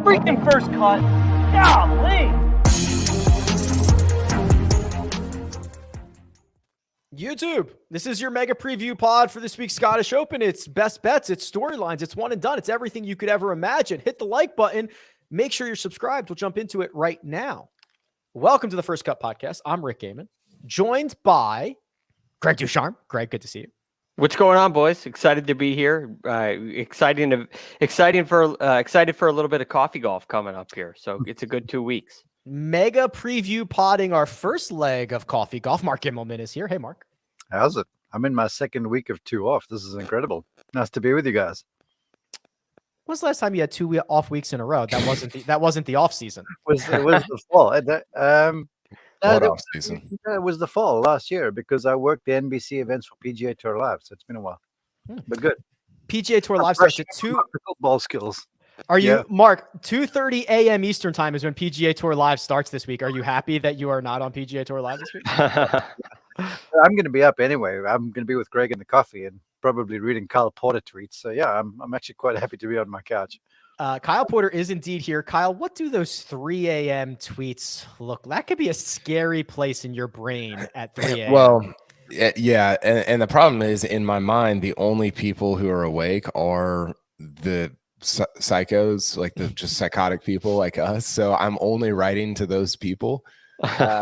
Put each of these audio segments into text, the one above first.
freaking first cut. Golly. YouTube, this is your mega preview pod for this week's Scottish Open. It's best bets, it's storylines, it's one and done. It's everything you could ever imagine. Hit the like button. Make sure you're subscribed. We'll jump into it right now. Welcome to the First Cut Podcast. I'm Rick Gehman, joined by Greg DuCharme. Greg, good to see you. What's going on, boys? Excited to be here. Excited for a little bit of coffee golf coming up here. So it's a good 2 weeks. Mega preview podding our first leg of coffee golf. Mark Immelman is here. Hey, Mark. How's it? I'm in my second week of 2 off. This is incredible. Nice to be with you guys. When's the last time you had 2 off weeks in a row? That wasn't the off season. It was the fall. Off season. It was the fall last year because I worked the NBC events for PGA Tour Live. So it's been a while, but good. PGA Tour Live starts at 2. Ball skills. Are you, Mark, 2:30 a.m. Eastern time is when PGA Tour Live starts this week. Are you happy that you are not on PGA Tour Live this week? I'm going to be up anyway. I'm going to be with Greg in the coffee and probably reading Kyle Poulter tweets. So yeah, I'm actually quite happy to be on my couch. Kyle Poulter is indeed here. Kyle, what do those 3 a.m. tweets look like? That could be a scary place in your brain at 3 a.m. Well, yeah. And the problem is, in my mind, the only people who are awake are the psychos, like the just psychotic people like us. So I'm only writing to those people,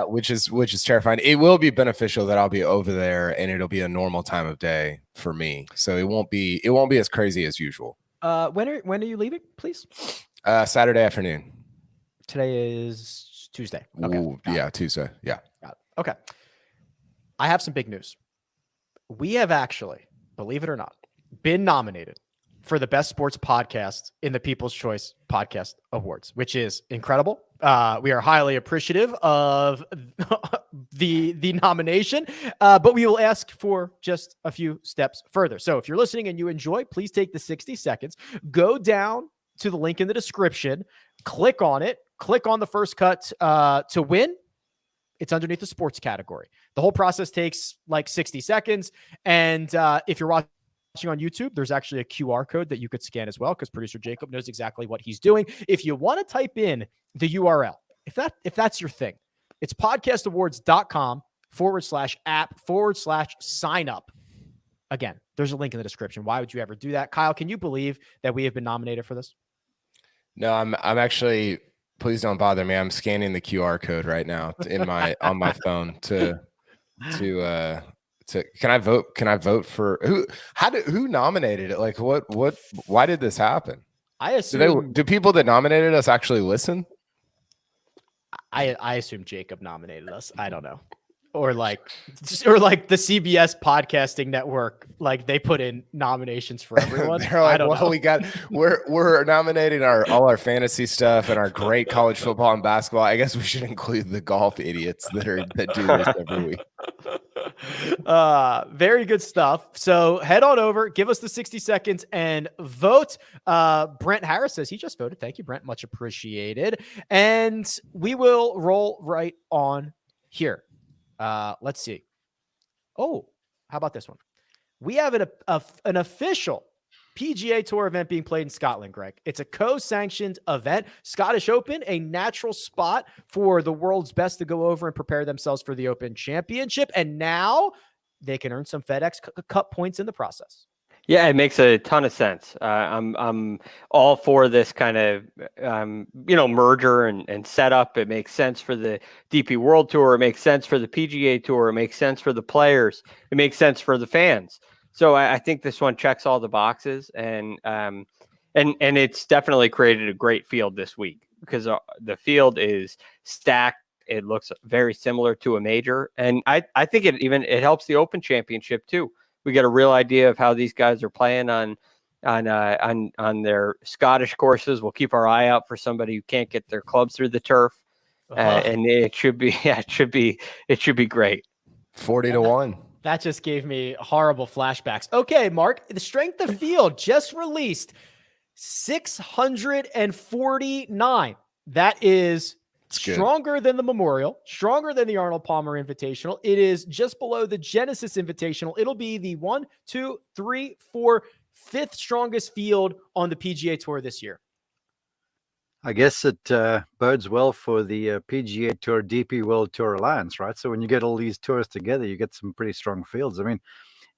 which is terrifying. It will be beneficial that I'll be over there and it'll be a normal time of day for me. So it won't be as crazy as usual. When are you leaving, please? Saturday afternoon. Today is Tuesday. Okay. Ooh, yeah, Tuesday. Yeah. Got it. Okay. I have some big news. We have actually, believe it or not, been nominated for the best sports podcast in the People's Choice Podcast Awards, which is incredible. We are highly appreciative of the nomination, but we will ask for just a few steps further. So if you're listening and you enjoy, please take the 60 seconds, go down to the link in the description, click on it, click on the first cut to win. It's underneath the sports category. The whole process takes like 60 seconds. And if you're watching on YouTube, there's actually a QR code that you could scan as well, because producer Jacob knows exactly what he's doing. If you want to type in the URL, if that's your thing, it's podcastawards.com/app/sign up. Again, there's a link in the description. Why would you ever do that? Kyle, can you believe that we have been nominated for this? No, I'm actually, please don't bother me. I'm scanning the QR code right now on my phone to can I vote for who nominated it? Like why did this happen? I assume do people that nominated us actually listen? I assume Jacob nominated us. I don't know. Or like the CBS podcasting network, like they put in nominations for everyone. They're like, we're nominating all our fantasy stuff and our great college football and basketball. I guess we should include the golf idiots that do this every week. Very good stuff. So head on over, give us the 60 seconds and vote. Brent Harris says he just voted. Thank you, Brent. Much appreciated. And we will roll right on here. Let's see. Oh, how about this one? We have an official PGA Tour event being played in Scotland, Greg. It's a co-sanctioned event. Scottish Open, a natural spot for the world's best to go over and prepare themselves for the Open Championship. And now they can earn some FedEx Cup points in the process. Yeah, it makes a ton of sense. I'm all for this kind of merger and setup. It makes sense for the DP World Tour. It makes sense for the PGA Tour. It makes sense for the players. It makes sense for the fans. So I think this one checks all the boxes, and it's definitely created a great field this week because the field is stacked. It looks very similar to a major, and I think it helps the Open Championship too. We get a real idea of how these guys are playing on their Scottish courses. We'll keep our eye out for somebody who can't get their clubs through the turf, and it should be great. 40-1. That just gave me horrible flashbacks. Okay, Mark, the strength of field just released 649. That is stronger than the Memorial, stronger than the Arnold Palmer Invitational. It is just below the Genesis Invitational. It'll be the 1, 2, 3, 4, 5th strongest field on the PGA Tour this year. I guess it bodes well for the PGA Tour DP World Tour Alliance, right? So when you get all these tours together, you get some pretty strong fields. I mean,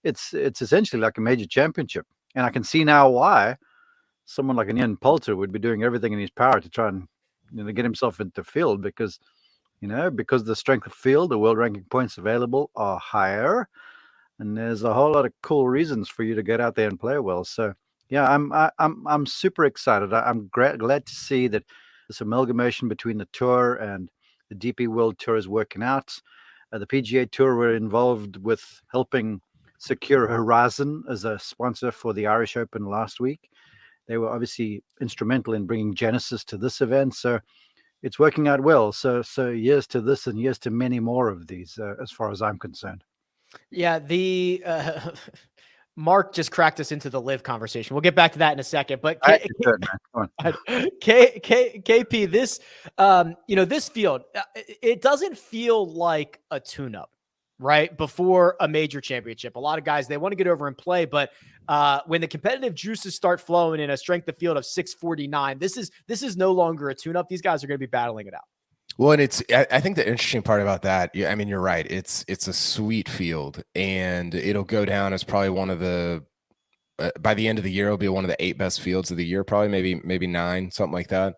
it's essentially like a major championship, and I can see now why someone like an Ian Poulter would be doing everything in his power to try and get himself into field, because because the strength of field, the world ranking points available are higher, and there's a whole lot of cool reasons for you to get out there and play well. So yeah, I'm super excited. I'm glad to see that this amalgamation between the tour and the DP World Tour is working out. The PGA Tour were involved with helping secure Horizon as a sponsor for the Irish Open last week. They were obviously instrumental in bringing Genesis to this event, so it's working out well. So years to this and years to many more of these, as far as I'm concerned. Yeah, the Mark just cracked us into the live conversation. We'll get back to that in a second. But KP, this this field, it doesn't feel like a tune-up, right? Before a major championship. A lot of guys, they want to get over and play, but when the competitive juices start flowing in a strength of field of 649, this is no longer a tune-up. These guys are going to be battling it out. Well, and I think the interesting part about that, I mean, you're right. It's a sweet field, and it'll go down as probably one of the, by the end of the year, it'll be one of the 8 best fields of the year, probably maybe 9, something like that.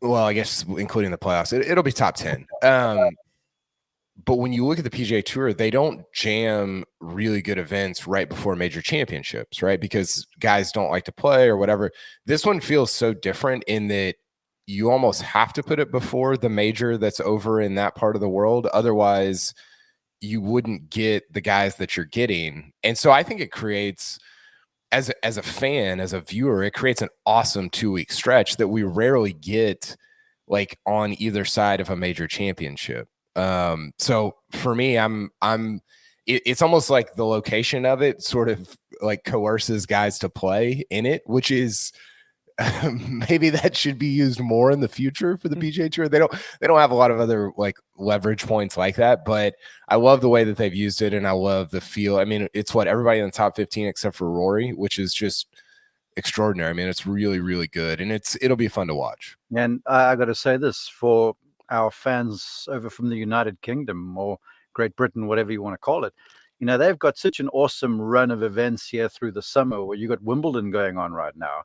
Well, I guess including the playoffs, it'll be top 10. But when you look at the PGA Tour, they don't jam really good events right before major championships, right? Because guys don't like to play or whatever. This one feels so different in that you almost have to put it before the major that's over in that part of the world. Otherwise, you wouldn't get the guys that you're getting. And so I think it creates, as a fan, as a viewer, it creates an awesome 2-week stretch that we rarely get like on either side of a major championship. So for me, it's almost like the location of it sort of like coerces guys to play in it, which is maybe that should be used more in the future for the PGA Tour. They don't have a lot of other like leverage points like that, but I love the way that they've used it, and I love the feel. I mean, it's what everybody in the top 15 except for Rory, which is just extraordinary. I mean, it's really, really good, and it'll be fun to watch. And I got to say this for our fans over from the United Kingdom or Great Britain, whatever you want to call it. They've got such an awesome run of events here through the summer, where you got Wimbledon going on right now.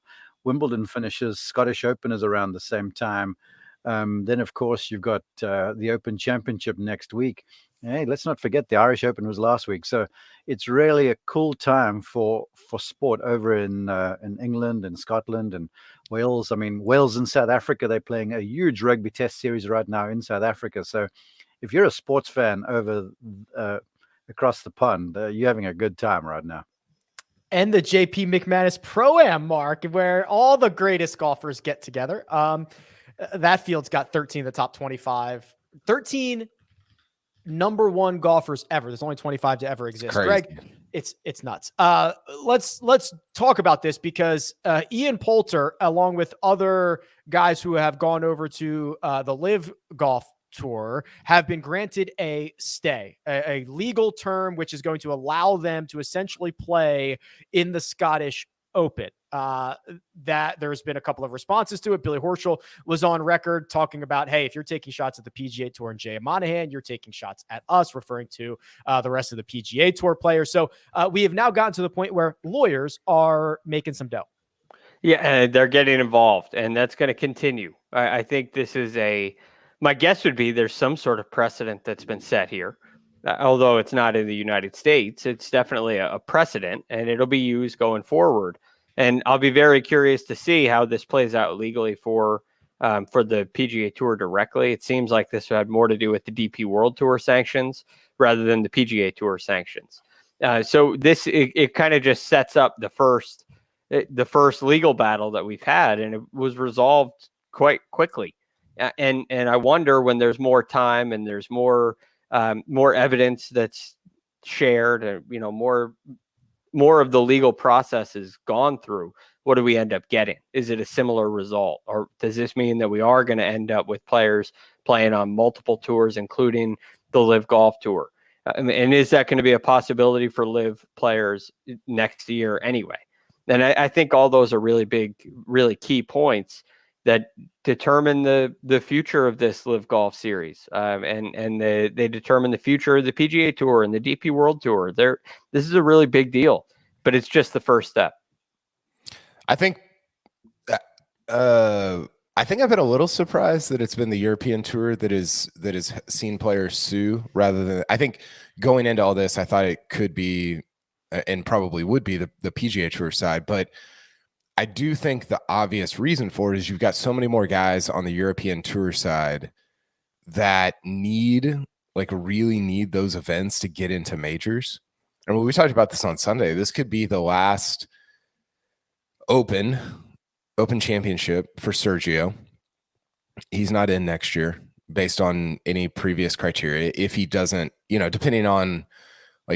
Wimbledon finishes, Scottish Open is around the same time. Then, of course, you've got the Open Championship next week. Hey, let's not forget the Irish Open was last week. So it's really a cool time for sport over in England and Scotland and Wales. I mean, Wales and South Africa, they're playing a huge rugby test series right now in South Africa. So if you're a sports fan over across the pond, you're having a good time right now. And the JP McManus Pro-Am, Mark, where all the greatest golfers get together. That field's got 13 of the top 25, 13 number 1 golfers ever. There's only 25 to ever exist. Greg, it's nuts. Let's talk about this, because Ian Poulter, along with other guys who have gone over to the Live Golf Tour, have been granted a stay, a legal term, which is going to allow them to essentially play in the Scottish Open. That there's been a couple of responses to it. Billy Horschel was on record talking about, hey, if you're taking shots at the PGA Tour and Jay Monahan, you're taking shots at us, referring to the rest of the PGA Tour players. So we have now gotten to the point where lawyers are making some dough. Yeah, and they're getting involved, and that's going to continue. I think this is my guess would be there's some sort of precedent that's been set here. Although it's not in the United States, it's definitely a precedent, and it'll be used going forward. And I'll be very curious to see how this plays out legally for the PGA Tour directly. It seems like this had more to do with the DP World Tour sanctions rather than the PGA Tour sanctions. So this it kind of just sets up the first legal battle that we've had, and it was resolved quite quickly. And I wonder, when there's more time and there's more evidence that's shared, and more of the legal process is gone through, what do we end up getting? Is it a similar result, or does this mean that we are going to end up with players playing on multiple tours, including the Live Golf Tour? And is that going to be a possibility for Live players next year anyway? And I think all those are really big, really key points that determine the future of this Live Golf Series, and they determine the future of the PGA Tour and the DP World Tour. This is a really big deal, but it's just the first step. I think I've been a little surprised that it's been the European Tour that has seen players sue rather than. I think going into all this, I thought it could be and probably would be the PGA Tour side, but I do think the obvious reason for it is you've got so many more guys on the European Tour side that really need those events to get into majors. And when we talked about this on Sunday, this could be the last Open Championship for Sergio. He's not in next year based on any previous criteria. If he doesn't, depending on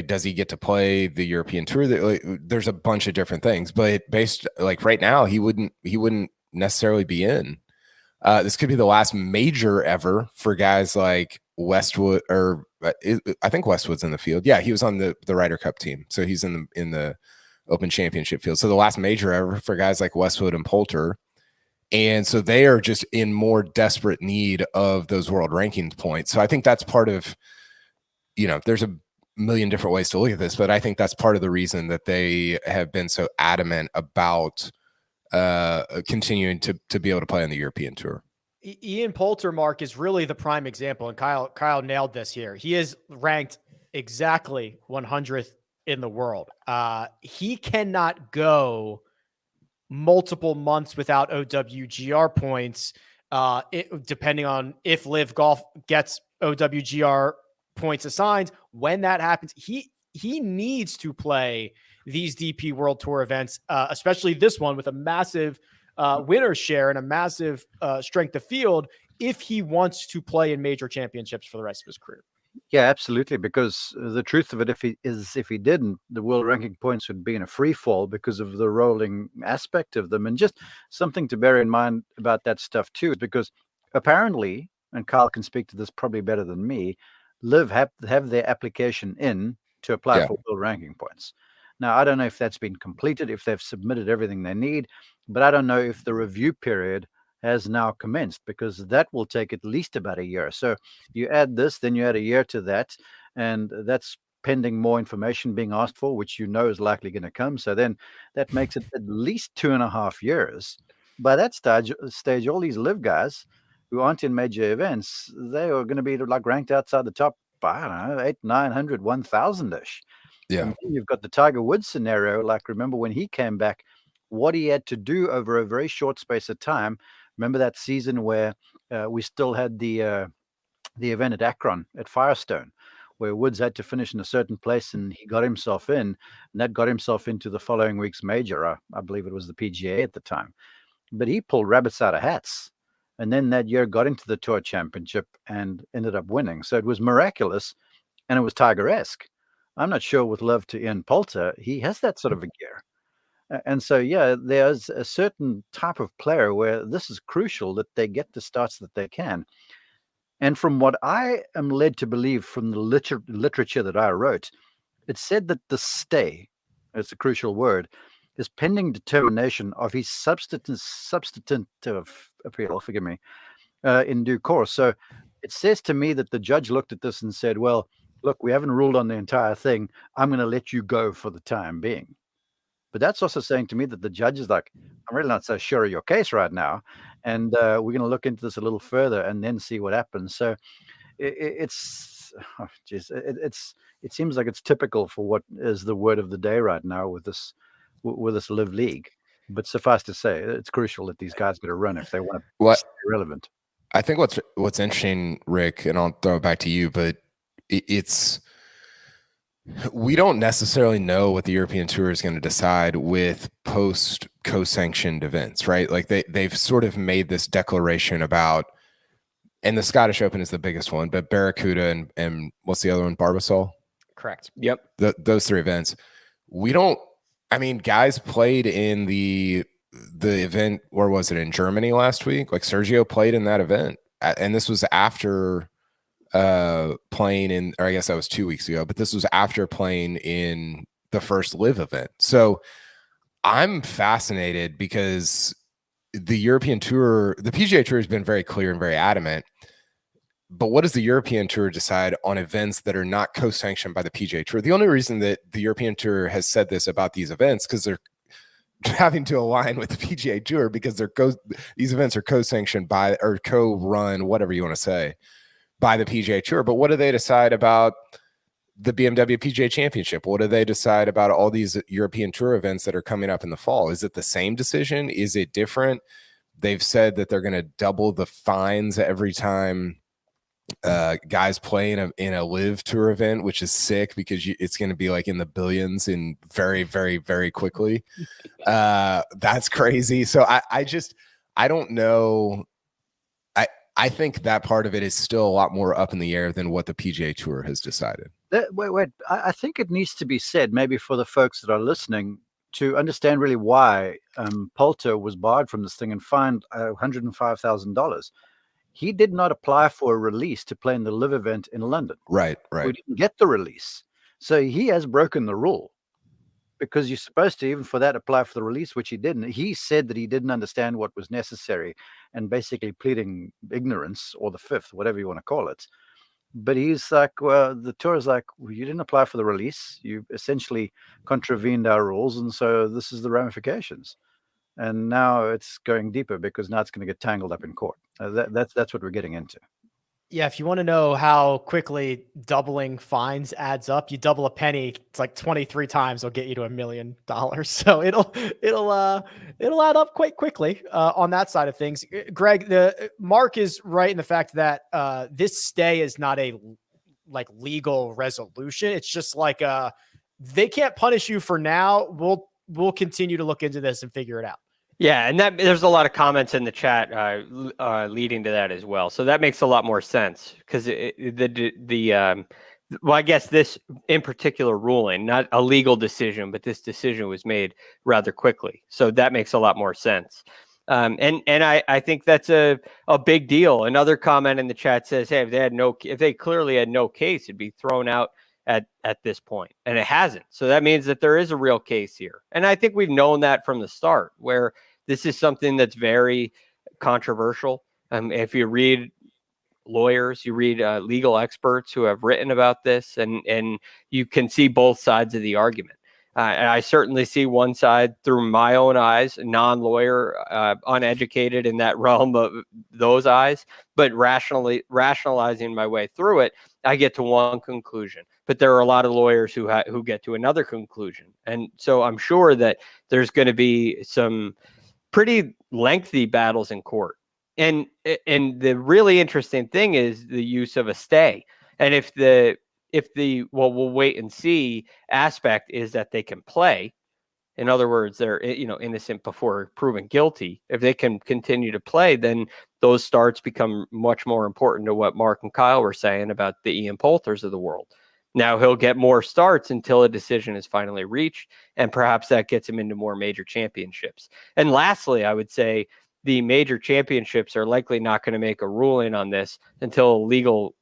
does he get to play the European Tour? There's a bunch of different things, but based right now, he wouldn't necessarily be in. This could be the last major ever for guys like Westwood, or I think Westwood's in the field. Yeah, he was on the Ryder Cup team, so he's in the Open Championship field. So the last major ever for guys like Westwood and Poulter. And so they are just in more desperate need of those world rankings points. So I think that's part of, there's a million different ways to look at this, but I think that's part of the reason that they have been so adamant about continuing to be able to play on the European Tour. Ian Poulter, Mark, is really the prime example, and Kyle nailed this here. He is ranked exactly 100th in the world. He cannot go multiple months without OWGR points, depending on if Live Golf gets OWGR points assigned. When that happens, he needs to play these DP World Tour events, especially this one with a massive winner's share and a massive strength of field, if he wants to play in major championships for the rest of his career. Yeah, absolutely. Because the truth of it, if he didn't, the world ranking points would be in a free fall because of the rolling aspect of them. And just something to bear in mind about that stuff too, because apparently, and Kyle can speak to this probably better than me, Live have their application in to apply for world ranking points. Now, I don't know if that's been completed, if they've submitted everything they need, but I don't know if the review period has now commenced, because that will take at least about a year. So you add this, then you add a year to that, and that's pending more information being asked for, which is likely going to come. So then that makes it at least 2.5 years. By that stage, all these Live guys who aren't in major events, they are going to be ranked outside the top, I don't know, 800, 900, 1,000-ish. Yeah. And then you've got the Tiger Woods scenario. Remember when he came back, what he had to do over a very short space of time. Remember that season where we still had the event at Akron at Firestone, where Woods had to finish in a certain place, and he got himself in, and that got himself into the following week's major. I believe it was the PGA at the time. But he pulled rabbits out of hats, and then that year got into the Tour Championship and ended up winning. So it was miraculous, and it was Tiger-esque. I'm not sure with love to Ian Poulter, he has that sort of a gear. And so, yeah, there's a certain type of player where this is crucial that they get the starts that they can. And from what I am led to believe from the literature that I wrote, it said that the stay, it's a crucial word, is pending determination of his substantive appeal, forgive me, in due course. So it says to me that the judge looked at this and said, well, look, we haven't ruled on the entire thing. I'm going to let you go for the time being. But that's also saying to me that the judge is like, I'm really not so sure of your case right now. And we're going to look into this a little further and then see what happens. So it seems like it's typical for what is the word of the day right now with this Live League. But suffice to say, it's crucial that these guys get a run if they want to stay relevant. I think what's interesting, Rick, and I'll throw it back to you, but we don't necessarily know what the European Tour is going to decide with post co-sanctioned events, right? They've sort of made this declaration about, and the Scottish Open is the biggest one, but Barracuda and what's the other one? Barbasol? Correct. Yep. Those three events. Guys played in the event, or was it in Germany last week? Sergio played in that event. And this was after playing in, or I guess that was 2 weeks ago, but this was after playing in the first Live event. So I'm fascinated because the European Tour, the PGA Tour has been very clear and very adamant. But what does the European Tour decide on events that are not co-sanctioned by the PGA Tour? The only reason that the European Tour has said this about these events because they're having to align with the PGA Tour because these events are co-sanctioned by or co-run, whatever you want to say, by the PGA Tour. But what do they decide about the BMW PGA Championship? What do they decide about all these European Tour events that are coming up in the fall? Is it the same decision? Is it different? They've said that they're going to double the fines every time guys play in a live tour event, which is sick because it's going to be like in the billions in very, very, very quickly. That's crazy. So I don't know. I think that part of it is still a lot more up in the air than what the PGA Tour has decided. Wait. I think it needs to be said, maybe for the folks that are listening, to understand really why Poulter was barred from this thing and fined $105,000. He did not apply for a release to play in the live event in London. Right. We didn't get the release. So he has broken the rule because you're supposed to, even for that, apply for the release, which he didn't. He said that he didn't understand what was necessary and basically pleading ignorance or the fifth, whatever you want to call it. But he's like, well, the tour is like, well, you didn't apply for the release. You essentially contravened our rules. And so this is the ramifications. And now it's going deeper because now it's going to get tangled up in court. That's what we're getting into. Yeah, if you want to know how quickly doubling fines adds up, you double a penny, it's like 23 times, it'll get you to $1 million. So it'll add up quite quickly on that side of things. Greg, Mark is right in the fact that this stay is not a legal resolution. It's just like they can't punish you for now. We'll continue to look into this and figure it out. Yeah, and there's a lot of comments in the chat leading to that as well. So that makes a lot more sense because well, I guess this in particular ruling, not a legal decision, but this decision was made rather quickly. So that makes a lot more sense. And I think that's a big deal. Another comment in the chat says, hey, if they clearly had no case, it'd be thrown out at this point, and it hasn't. So that means that there is a real case here. And I think we've known that from the start, where this is something that's very controversial. If you read lawyers, you read legal experts who have written about this, and you can see both sides of the argument. And I certainly see one side through my own eyes, non-lawyer, uneducated in that realm of those eyes, but rationalizing my way through it, I get to one conclusion. But there are a lot of lawyers who get to another conclusion. And so I'm sure that there's going to be some pretty lengthy battles in court. And the really interesting thing is the use of a stay. And if the we'll wait and see aspect is that they can play. In other words, they're innocent before proven guilty. If they can continue to play, then those starts become much more important to what Mark and Kyle were saying about the Ian Poulters of the world. Now he'll get more starts until a decision is finally reached, and perhaps that gets him into more major championships. And lastly, I would say the major championships are likely not going to make a ruling on this until legal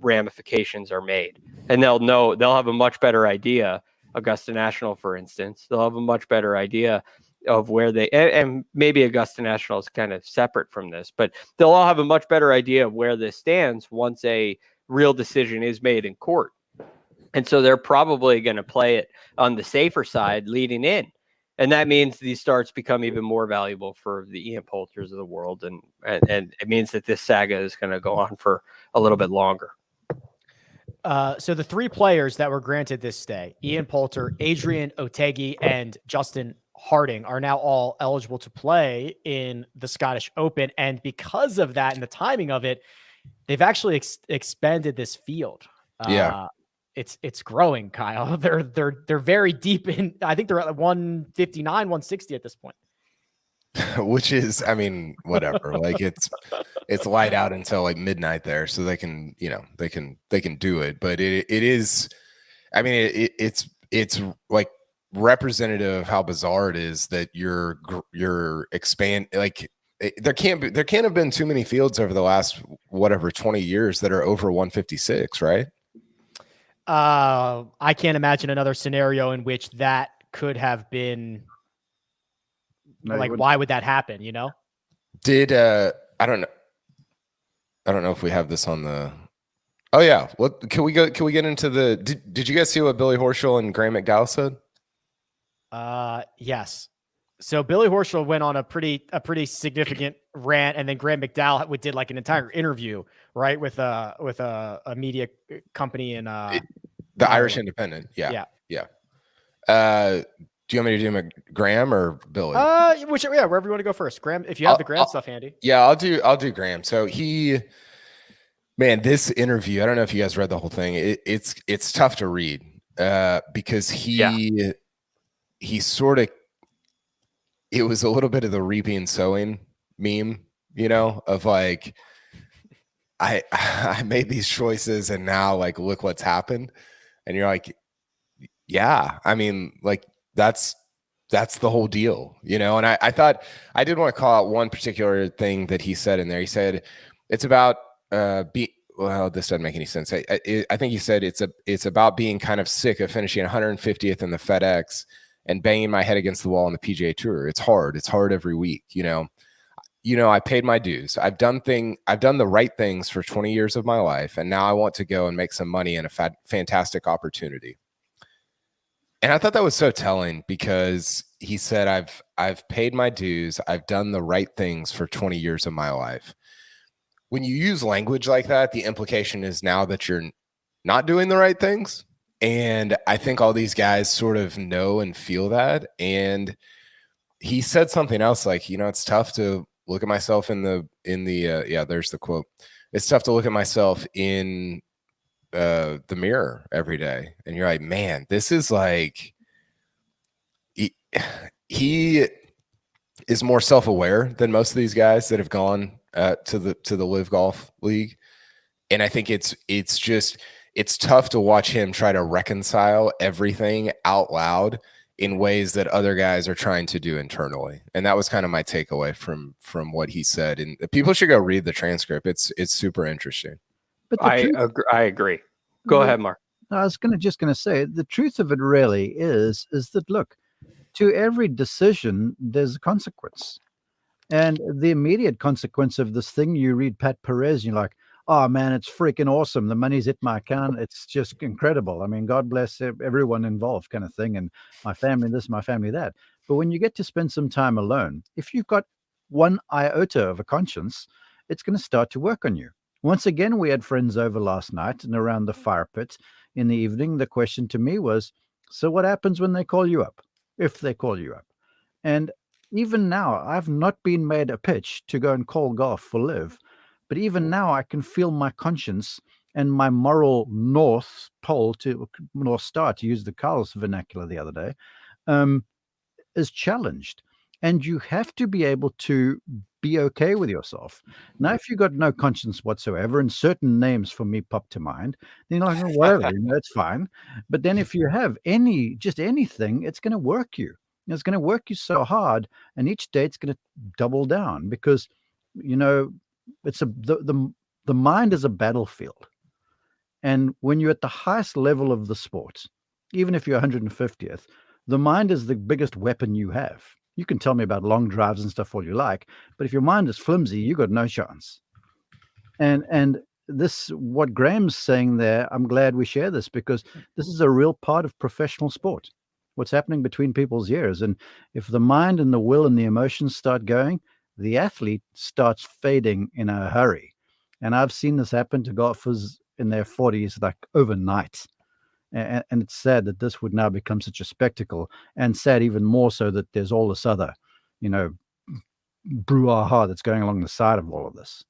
ramifications are made, and they'll have a much better idea. Augusta National, for instance, they'll have a much better idea of where and maybe Augusta National is kind of separate from this, but they'll all have a much better idea of where this stands once a real decision is made in court. And so they're probably going to play it on the safer side leading in. And that means these starts become even more valuable for the Ian Poulters of the world. And it means that this saga is going to go on for a little bit longer. So the three players that were granted this stay, Ian Poulter, Adrian Otegi, and Justin Harding, are now all eligible to play in the Scottish Open. And because of that and the timing of it, they've actually expanded this field. It's growing, Kyle. They're very deep in. I think they're at 159, 160 at this point. Which is, I mean, whatever. Like it's light out until like midnight there, so they can do it. But it is, I mean, it's like representative of how bizarre it is that you're expand like. There can't have been too many fields over the last 20 years that are over 156, right? I can't imagine another scenario in which that could have been No, like, why would that happen? Did I don't know if we have this on the. Oh yeah, what can we get into the? Did you guys see what Billy Horschel and Graeme McDowell said? Yes. So Billy Horschel went on a pretty significant rant, and then Graeme McDowell did like an entire interview, right, with a media company in the Irish Independent. Yeah. Do you want me to do Graeme or Billy? Wherever you want to go first. Graeme, if you have the Graeme stuff handy. Yeah, I'll do Graeme. So this interview, I don't know if you guys read the whole thing. It's tough to read because he sort of, it was a little bit of the reaping and sowing meme, of like, I made these choices and now like, look what's happened. And you're like, yeah, I mean, like that's the whole deal, And I thought I did want to call out one particular thing that he said in there. He said it's about well, this doesn't make any sense. I think he said it's about being kind of sick of finishing 150th in the FedEx and banging my head against the wall on the PGA Tour. It's hard every week, I paid my dues. I've done the right things for 20 years of my life, and now I want to go and make some money in a fantastic opportunity. And I thought that was so telling because he said, I've paid my dues. I've done the right things for 20 years of my life. When you use language like that, the implication is now that you're not doing the right things. And I think all these guys sort of know and feel that. And he said something else like, it's tough to look at myself in the there's the quote. It's tough to look at myself in the mirror every day. And you're like, man, this is like, he is more self-aware than most of these guys that have gone to the Live Golf League. And I think it's tough to watch him try to reconcile everything out loud in ways that other guys are trying to do internally. And that was kind of my takeaway from what he said. And people should go read the transcript. It's super interesting. But I agree. Go ahead, Mark. I was just going to say the truth of it really is that, look, to every decision, there's a consequence. And the immediate consequence of this thing, you read Pat Perez, you're like, oh man, it's freaking awesome. The money's hit my account. It's just incredible. I mean, God bless everyone involved kind of thing. And my family this, my family that. But when you get to spend some time alone, if you've got one iota of a conscience, it's going to start to work on you. Once again, we had friends over last night and around the fire pit in the evening. The question to me was, so what happens when they call you up? If they call you up. And even now, I've not been made a pitch to go and call golf for Live. But even now, I can feel my conscience and my moral North Star, to use the Carl's vernacular the other day, is challenged. And you have to be able to be okay with yourself. Now, if you've got no conscience whatsoever, and certain names for me pop to mind, then you're like, whatever, it's fine. But then if you have just anything, it's going to work you. It's going to work you so hard, and each day it's going to double down because, it's the mind is a battlefield. And when you're at the highest level of the sport, even if you're 150th, the mind is the biggest weapon you have. You can tell me about long drives and stuff all you like, but if your mind is flimsy, you got no chance. And this, what Graham's saying there, I'm glad we share this because this is a real part of professional sport. What's happening between people's ears. And if the mind and the will and the emotions start going, the athlete starts fading in a hurry. And I've seen this happen to golfers in their 40s, like overnight. And it's sad that this would now become such a spectacle, and sad even more so that there's all this other, brouhaha that's going along the side of all of this.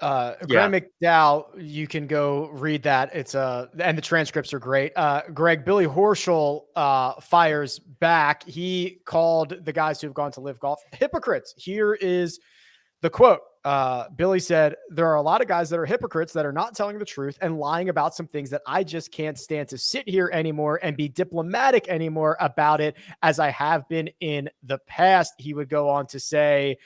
Graeme McDowell, you can go read that. And the transcripts are great. Greg, Billy Horschel fires back. He called the guys who have gone to Live Golf hypocrites. Here is the quote. Billy said, there are a lot of guys that are hypocrites that are not telling the truth and lying about some things that I just can't stand to sit here anymore and be diplomatic anymore about it as I have been in the past. He would go on to say,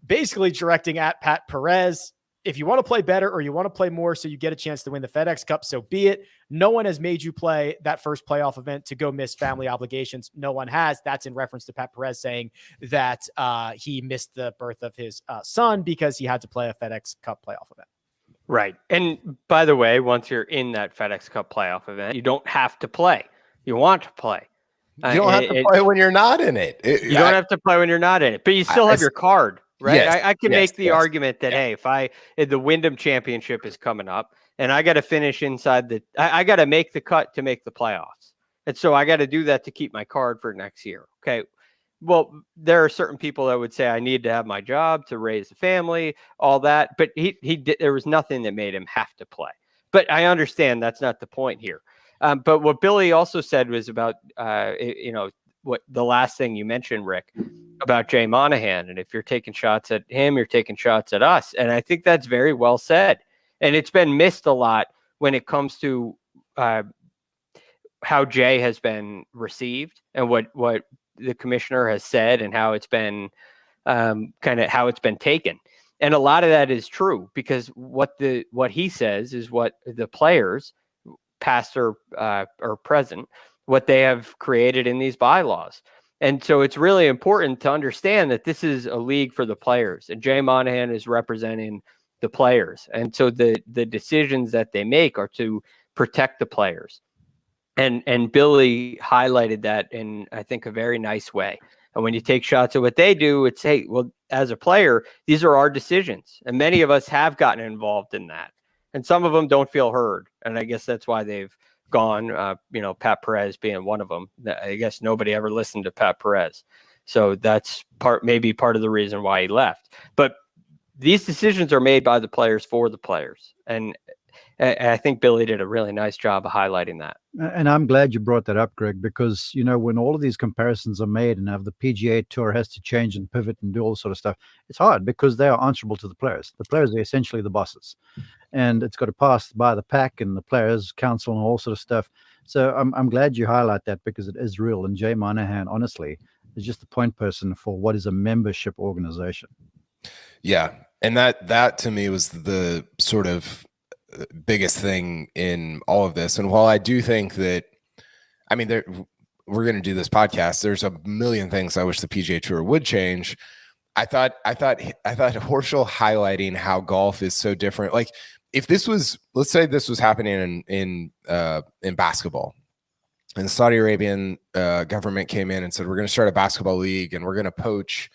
basically directing at Pat Perez, if you want to play better or you want to play more so you get a chance to win the FedEx Cup, so be it. No one has made you play that first playoff event to go miss family obligations. No one has. That's in reference to Pat Perez saying that he missed the birth of his son because he had to play a FedEx Cup playoff event. Right. And by the way, once you're in that FedEx Cup playoff event, you don't have to play. You want to play. You don't have to play when you're not in it. You don't have to play when you're not in it, but you still have your card. Right. Yes, I can make the argument that, hey, if the Wyndham Championship is coming up and I got to finish inside I got to make the cut to make the playoffs. And so I got to do that to keep my card for next year. Okay. Well, there are certain people that would say I need to have my job to raise a family, all that. But he did, there was nothing that made him have to play. But I understand that's not the point here. But what Billy also said was about, what the last thing you mentioned, Rick, about Jay Monahan. And if you're taking shots at him, you're taking shots at us. And I think that's very well said. And it's been missed a lot when it comes to how Jay has been received and what the commissioner has said and how it's been kind of how it's been taken. And a lot of that is true because what he says is what the players, past or present, what they have created in these bylaws. And so it's really important to understand that this is a league for the players and Jay Monahan is representing the players. And so the decisions that they make are to protect the players. And Billy highlighted that in, I think, a very nice way. And when you take shots at what they do, it's, hey, well, as a player, these are our decisions. And many of us have gotten involved in that. And some of them don't feel heard. And I guess that's why they've gone, Pat Perez being one of them. I guess nobody ever listened to Pat Perez. So that's maybe part of the reason why he left. But these decisions are made by the players for the players. And I think Billy did a really nice job of highlighting that. And I'm glad you brought that up, Greg, because, when all of these comparisons are made and have the PGA Tour has to change and pivot and do all sort of stuff, it's hard because they are answerable to the players. The players are essentially the bosses. And it's got to pass by the pack and the players' council and all sort of stuff. So I'm glad you highlight that because it is real. And Jay Monahan, honestly, is just the point person for what is a membership organization. Yeah. And that to me was the sort of biggest thing in all of this. And while I do think that, we're going to do this podcast, there's a million things I wish the PGA Tour would change. I thought Horschel highlighting how golf is so different. Like if this was, let's say this was happening in basketball, and the Saudi Arabian government came in and said, we're going to start a basketball league and we're going to poach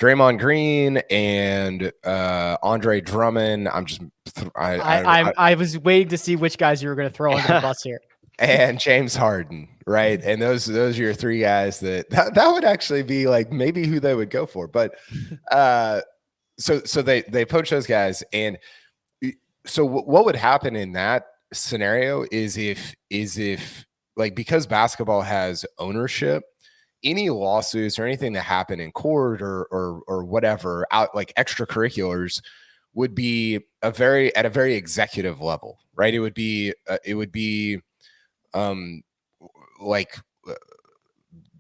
Draymond Green and Andre Drummond. I was waiting to see which guys you were going to throw under the bus here. And James Harden, right? And those are your three guys that would actually be like maybe who they would go for. But so they poach those guys, and so what would happen in that scenario is if like, because basketball has ownership, any lawsuits or anything that happen in court or whatever out like extracurriculars would be at a very executive level, right? It would be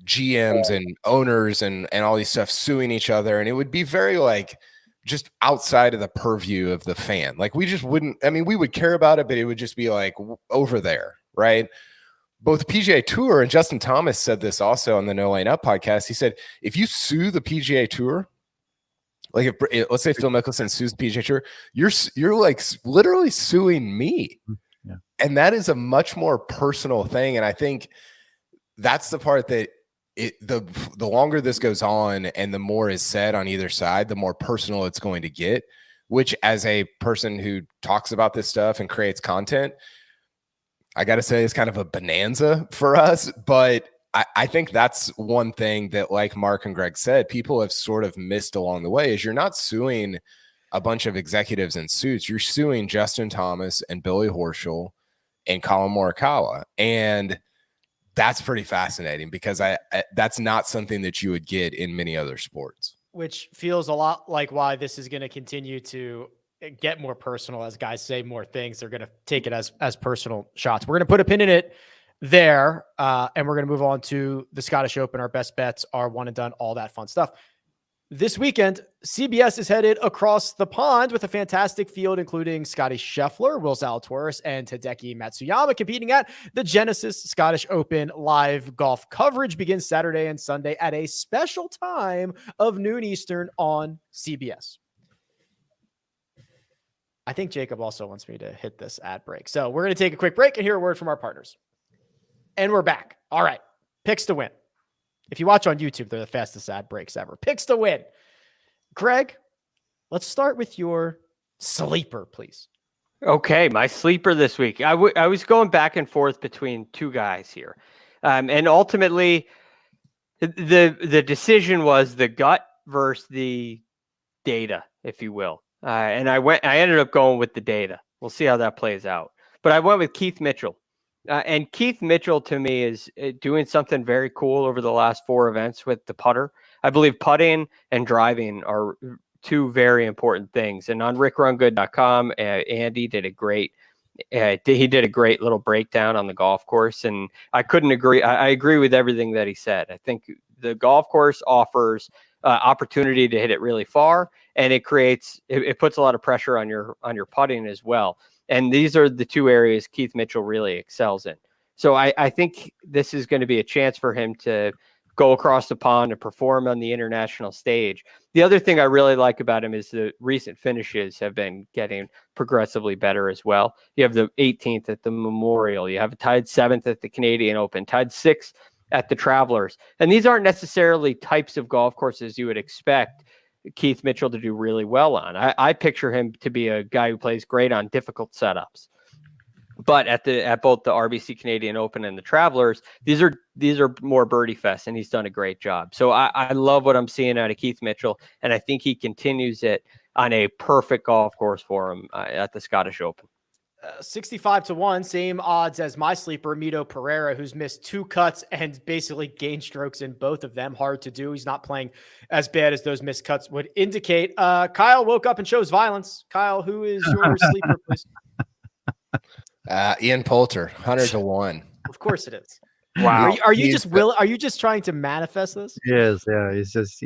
GMs and owners and all these stuff suing each other, and it would be very like just outside of the purview of the fan. Like we just wouldn't. We would care about it, but it would just be like over there, right? Both the PGA Tour and Justin Thomas said this also on the No Laying Up podcast. He said, if you sue the PGA Tour, like if let's say Phil Mickelson sues the PGA Tour, you're like literally suing me. Yeah. And that is a much more personal thing. And I think that's the part that the longer this goes on and the more is said on either side, the more personal it's going to get, which as a person who talks about this stuff and creates content, I got to say it's kind of a bonanza for us. But I think that's one thing that, like Mark and Greg said, people have sort of missed along the way is you're not suing a bunch of executives in suits. You're suing Justin Thomas and Billy Horschel and Colin Morikawa. And that's pretty fascinating because that's not something that you would get in many other sports. Which feels a lot like why this is going to continue to get more personal as guys say more things. They're going to take it as personal shots. We're going to put a pin in it there. And we're going to move on to the Scottish Open, our best bets, our one and done, all that fun stuff. This weekend, CBS is headed across the pond with a fantastic field, including Scotty Scheffler, Will Zalatoris, and Hideki Matsuyama competing at the Genesis Scottish Open. Live golf coverage begins Saturday and Sunday at a special time of noon Eastern on CBS. I think Jacob also wants me to hit this ad break. So we're going to take a quick break and hear a word from our partners. And we're back. All right. Picks to win. If you watch on YouTube, they're the fastest ad breaks ever. Picks to win. Greg, let's start with your sleeper, please. Okay, my sleeper this week. I was going back and forth between two guys here. And ultimately, the decision was the gut versus the data, if you will. And I ended up going with the data. We'll see how that plays out. But I went with Keith Mitchell. And Keith Mitchell, to me, is doing something very cool over the last 4 events with the putter. I believe putting and driving are two very important things. And on rickrungood.com, Andy did a great little breakdown on the golf course. And I couldn't agree. I agree with everything that he said. I think the golf course offers opportunity to hit it really far, and it puts a lot of pressure on your putting as well. And these are the two areas Keith Mitchell really excels in. So I think this is going to be a chance for him to go across the pond and perform on the international stage. The other thing I really like about him is the recent finishes have been getting progressively better as well. You have the 18th at the Memorial. You have a tied 7th at the Canadian Open, tied 6th at the Travelers. And these aren't necessarily types of golf courses you would expect Keith Mitchell to do really well on. I picture him to be a guy who plays great on difficult setups. But at both the RBC Canadian Open and the Travelers, these are more birdie fests, and he's done a great job. So I love what I'm seeing out of Keith Mitchell, and I think he continues it on a perfect golf course for him at the Scottish Open. 65-1, same odds as my sleeper, Mito Pereira, who's missed 2 cuts and basically gained strokes in both of them. Hard to do. He's not playing as bad as those missed cuts would indicate. Kyle woke up and shows violence. Kyle, who is your sleeper, please? Ian Poulter, 100-1. Of course it is. Wow. Are you just trying to manifest this? Yes, yeah. He's just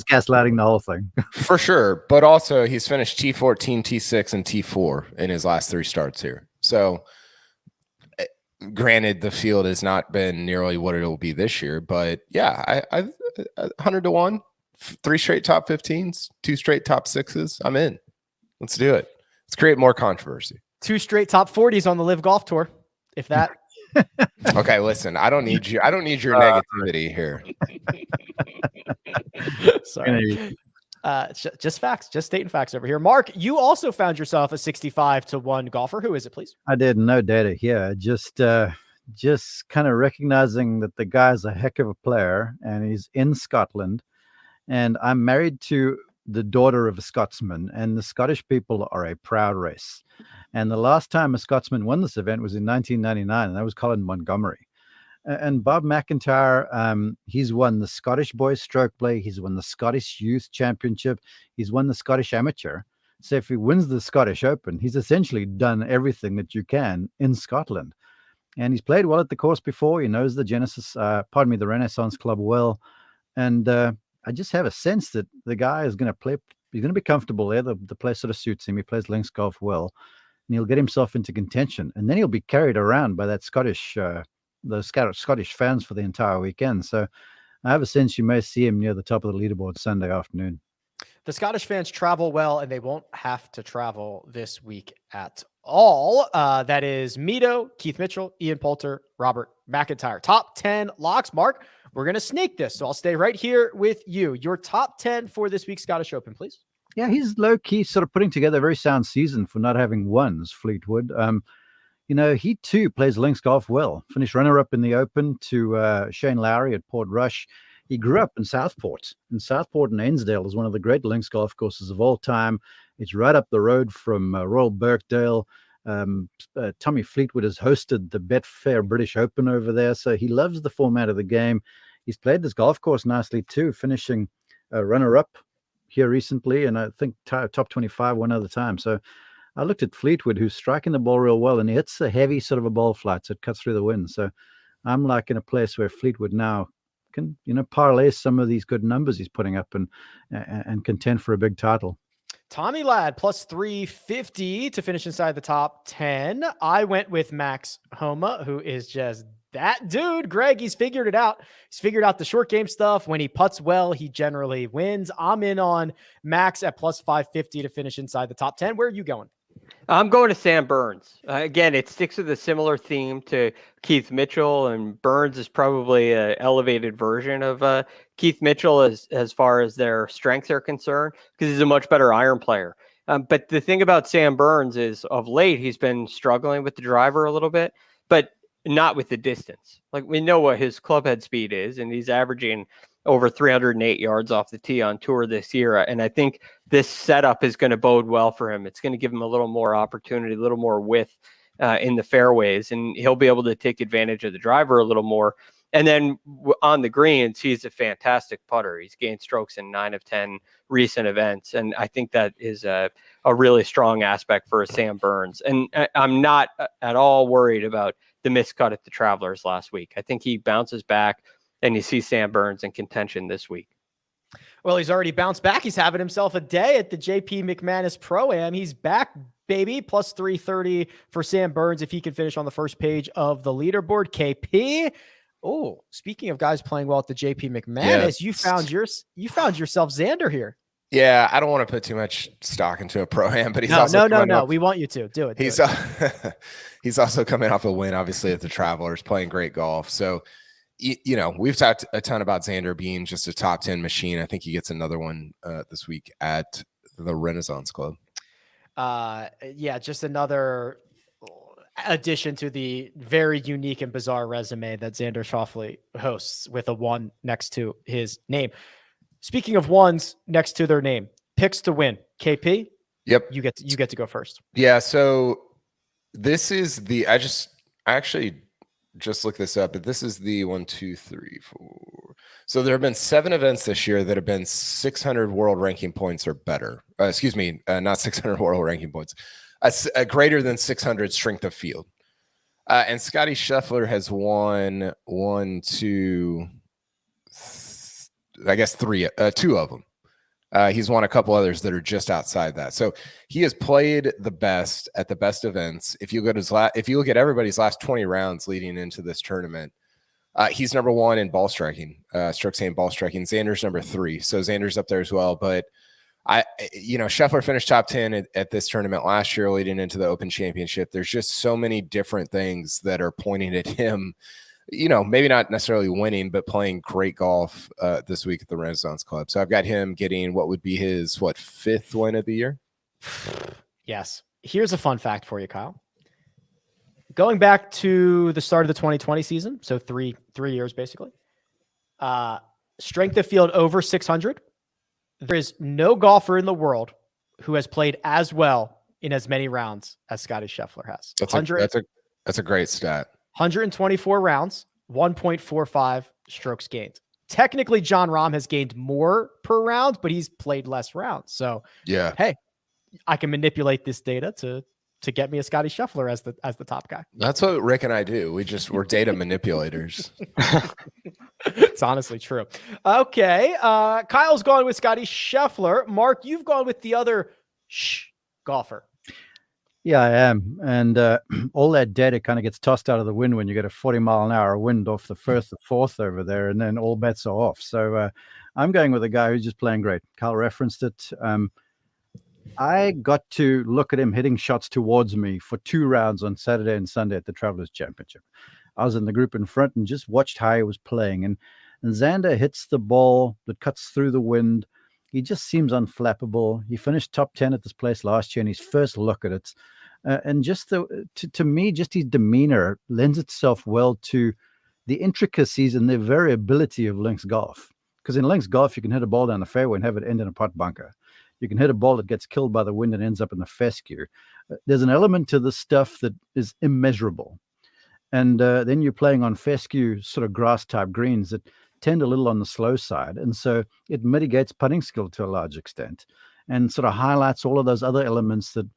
gaslighting the whole thing. For sure. But also he's finished T14, T6, and T4 in his last 3 starts here. So granted, the field has not been nearly what it'll be this year, but yeah, I 100-1, 3 straight top 15s, 2 straight top 6s. I'm in. Let's do it. Let's create more controversy. 2 straight top 40s on the Live Golf Tour. If that. Okay, listen, I don't need your negativity here. Sorry. Just facts, just stating facts over here. Mark, you also found yourself a 65-1 golfer. Who is it, please? I did. No data here. Just kind of recognizing that the guy's a heck of a player and he's in Scotland. And I'm married to the daughter of a Scotsman, and the Scottish people are a proud race. And the last time a Scotsman won this event was in 1999, and that was Colin Montgomery. And Bob McIntyre, he's won the Scottish Boys Stroke Play. He's won the Scottish Youth Championship. He's won the Scottish Amateur. So if he wins the Scottish Open, he's essentially done everything that you can in Scotland. And he's played well at the course before. He knows the the Renaissance Club well. And I just have a sense that the guy is going to play. He's going to be comfortable there. The play sort of suits him. He plays links golf well, and he'll get himself into contention. And then he'll be carried around by that Scottish fans for the entire weekend. So I have a sense you may see him near the top of the leaderboard Sunday afternoon. The Scottish fans travel well, and they won't have to travel this week at all. That is Mito, Keith Mitchell, Ian Poulter, Robert McIntyre. Top 10 locks. Mark, we're going to snake this, so I'll stay right here with you. Your top 10 for this week's Scottish Open, please. Yeah, he's low-key sort of putting together a very sound season for not having won, Fleetwood. He too plays links golf well. Finished runner-up in the Open to Shane Lowry at Port Rush. He grew up in Southport. And Southport and Ainsdale is one of the great links golf courses of all time. It's right up the road from Royal Birkdale. Tommy Fleetwood has hosted the Betfair British Open over there, so he loves the format of the game. He's played this golf course nicely too, finishing runner-up here recently, and I think top 25 one other time. So I looked at Fleetwood, who's striking the ball real well, and he hits a heavy sort of a ball flight, so it cuts through the wind. So I'm like in a place where Fleetwood now can parlay some of these good numbers he's putting up and contend for a big title. Tommy Ladd plus 350 to finish inside the top 10. I went with Max Homa, who is just that dude. Greg, he's figured it out. He's figured out the short game stuff. When he putts well, he generally wins. I'm in on Max at plus 550 to finish inside the top 10. Where are you going? I'm going to Sam Burns. Again, it sticks with a similar theme to Keith Mitchell, and Burns is probably an elevated version of Keith Mitchell as far as their strengths are concerned, because he's a much better iron player. But the thing about Sam Burns is, of late, he's been struggling with the driver a little bit, but not with the distance. Like, we know what his club head speed is, and he's averaging over 308 yards off the tee on tour this year. And I think this setup is going to bode well for him. It's going to give him a little more opportunity, a little more width in the fairways, and he'll be able to take advantage of the driver a little more. And then on the greens, he's a fantastic putter. He's gained strokes in 9 of 10 recent events. And I think that is a really strong aspect for a Sam Burns. And I'm not at all worried about the miscut at the Travelers last week. I think he bounces back, and you see Sam Burns in contention this week. Well, he's already bounced back. He's having himself a day at the JP McManus Pro-Am. He's back, baby. Plus 330 for Sam Burns if he can finish on the first page of the leaderboard. KP. Oh, speaking of guys playing well at the JP McManus, you found yourself Xander here. Yeah, I don't want to put too much stock into a Pro-Am, but he's no. We want you to do it. He's also coming off a win, obviously, at the Travelers, playing great golf. So, we've talked a ton about Xander being just a top 10 machine. I think he gets another one this week at the Renaissance Club. Just another addition to the very unique and bizarre resume that Xander Schauffele hosts with a 1 next to his name. Speaking of ones next to their name, picks to win. KP. Yep. You get to go first. Yeah. So this is I actually just looked this up, but this is the 1, 2, 3, 4. So there have been 7 events this year that have been 600 world ranking points or better. Not 600 world ranking points. A greater than 600 strength of field. And Scotty Scheffler has won 1, 2, I guess 3, 2 of them. He's won a couple others that are just outside that. So he has played the best at the best events. If you look at everybody's last 20 rounds leading into this tournament, he's number 1 in ball striking, strokes gained ball striking. Xander's number 3. So Xander's up there as well. But Scheffler finished top 10 at this tournament last year, leading into the Open Championship. There's just so many different things that are pointing at him, maybe not necessarily winning, but playing great golf this week at the Renaissance Club. So I've got him getting what would be his 5th win of the year. Yes. Here's a fun fact for you, Kyle. Going back to the start of the 2020 season, so three years basically, strength of field over 600. There is no golfer in the world who has played as well in as many rounds as Scotty Scheffler has. That's a great stat. 124 rounds, 1.45 strokes gained. Technically, John Rahm has gained more per round, but he's played less rounds. So, yeah, hey, I can manipulate this data to get me a Scotty Scheffler as the top guy. That's what Rick and I do. We're data manipulators. It's honestly true. Okay. Kyle's gone with Scotty Scheffler. Mark, you've gone with the other golfer. Yeah, I am. And all that data kind of gets tossed out of the wind when you get a 40-mile-an-hour wind off the 1st or 4th over there, and then all bets are off. So I'm going with a guy who's just playing great. Kyle referenced it. I got to look at him hitting shots towards me for 2 rounds on Saturday and Sunday at the Travelers Championship. I was in the group in front and just watched how he was playing. And Xander hits the ball that cuts through the wind. He just seems unflappable. He finished top 10 at this place last year in his first look at it. And just to me, just his demeanor lends itself well to the intricacies and the variability of links golf. Because in links golf, you can hit a ball down the fairway and have it end in a pot bunker. You can hit a ball that gets killed by the wind and ends up in the fescue. There's an element to this stuff that is immeasurable. And then you're playing on fescue sort of grass type greens that tend a little on the slow side. And so it mitigates putting skill to a large extent and sort of highlights all of those other elements that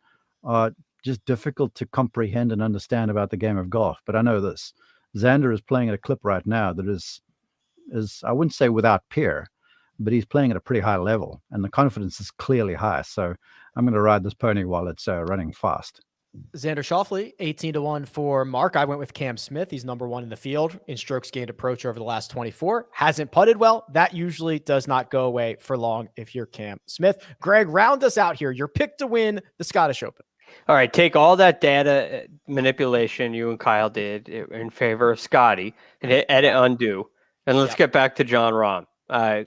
are just difficult to comprehend and understand about the game of golf. But I know this. Xander is playing at a clip right now that is is, I wouldn't say without peer, but he's playing at a pretty high level, and the confidence is clearly high. So I'm going to ride this pony while it's running fast. Xander Schauffele, 18-1 for Mark. I went with Cam Smith. He's number one in the field in strokes gained approach over the last 24. Hasn't putted well. That usually does not go away for long if you're Cam Smith. Greg, round us out here. Your pick to win the Scottish Open. All right, take all that data manipulation you and Kyle did in favor of Scotty and hit edit undo, and let's get back to Jon Rahm. I